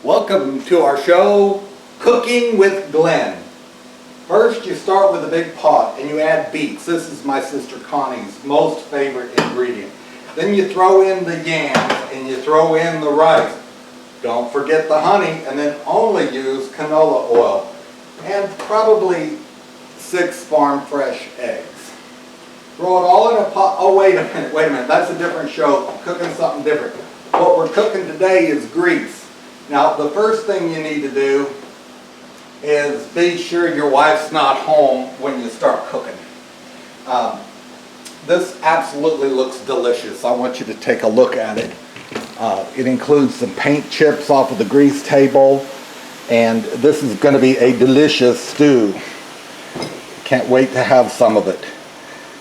Welcome to our show, Cooking with Glenn. First, you start with a big pot and you add beets. This is my sister Connie's most favorite ingredient. Then you throw in the yams and you throw in the rice. Don't forget the honey, and then only use canola oil and probably 6 farm fresh eggs. Throw it all in a pot. Oh, wait a minute, that's a different show, cooking something different. What we're cooking today is grease. Now, the first thing you need to do is be sure your wife's not home when you start cooking. This absolutely looks delicious. I want you to take a look at it. It includes some paint chips off of the grease table, and this is going to be a delicious stew. Can't wait to have some of it.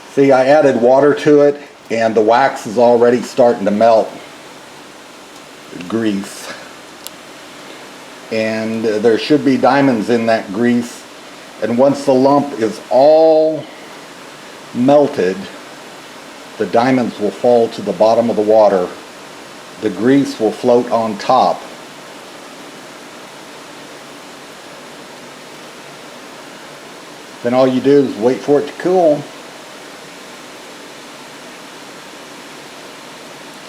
See, I added water to it, and the wax is already starting to melt. Grease. And there should be diamonds in that grease, and once the lump is all melted, the diamonds will fall to the bottom of the water. The grease will float on top. Then all you do is wait for it to cool.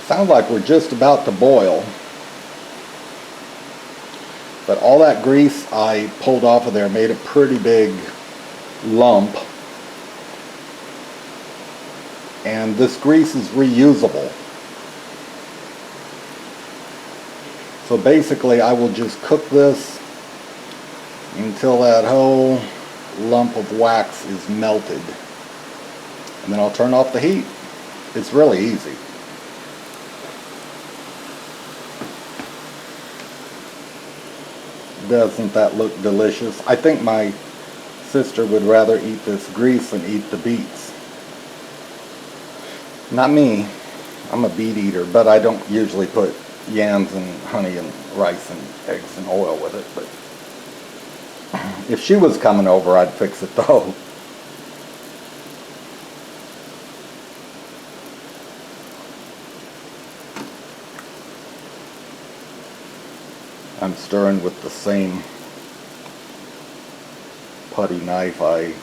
Sounds like we're just about to boil. But all that grease I pulled off of there made a pretty big lump. And this grease is reusable. So basically I will just cook this until that whole lump of wax is melted. And then I'll turn off the heat. It's really easy. Doesn't that look delicious? I think my sister would rather eat this grease than eat the beets. Not me. I'm a beet eater, but I don't usually put yams and honey and rice and eggs and oil with it. But if she was coming over, I'd fix it though. I'm stirring with the same putty knife I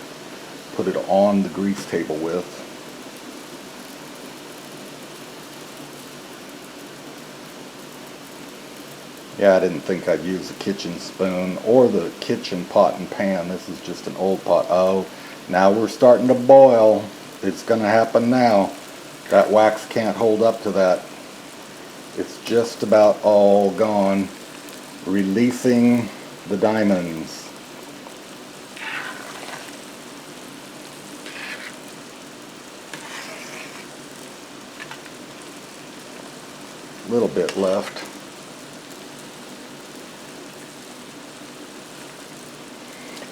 put it on the grease table with. Yeah, I didn't think I'd use a kitchen spoon or the kitchen pot and pan. This is just an old pot. Oh, now we're starting to boil. It's going to happen now. That wax can't hold up to that. It's just about all gone. Releasing the diamonds. A little bit left.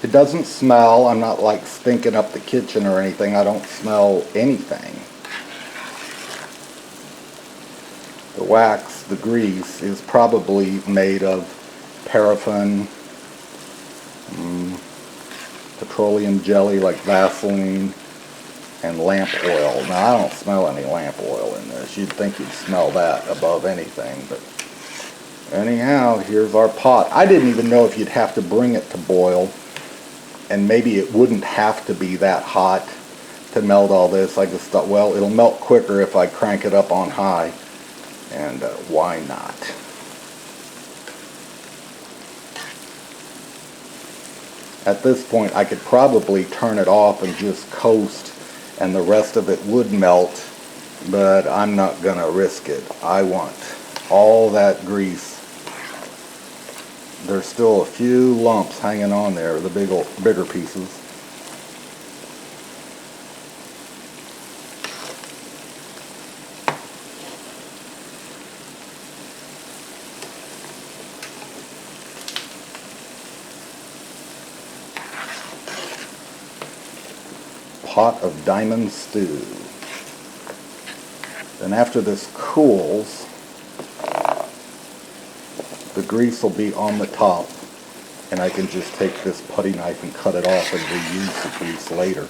It doesn't smell. I'm not like stinking up the kitchen or anything. I don't smell anything. The wax, the grease, is probably made of paraffin, petroleum jelly like Vaseline, and lamp oil. Now, I don't smell any lamp oil in this. You'd think you'd smell that above anything, but anyhow, here's our pot. I didn't even know if you'd have to bring it to boil, and maybe it wouldn't have to be that hot to melt all this. I just thought, well, it'll melt quicker if I crank it up on high, and why not? At this point, I could probably turn it off and just coast, and the rest of it would melt, but I'm not going to risk it. I want all that grease. There's still a few lumps hanging on there, the bigger pieces. Pot of diamond stew. Then after this cools, the grease will be on the top, and I can just take this putty knife and cut it off and reuse the grease later.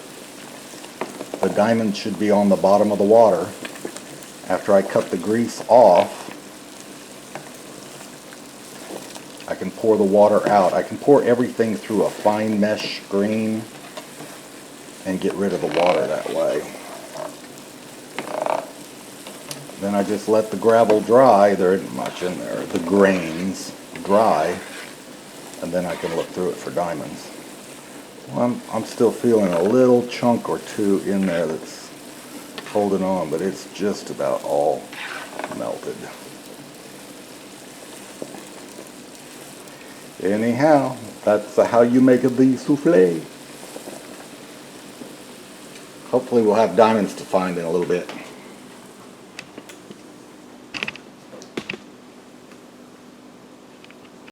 The diamond should be on the bottom of the water. After I cut the grease off, can pour the water out. I can pour everything through a fine mesh screen and get rid of the water that way. Then I just let the gravel dry. There isn't much in there. The grains dry, and then I can look through it for diamonds. Well, I'm still feeling a little chunk or two in there that's holding on, but it's just about all melted. Anyhow, that's how you make a bee souffle. Hopefully we'll have diamonds to find in a little bit.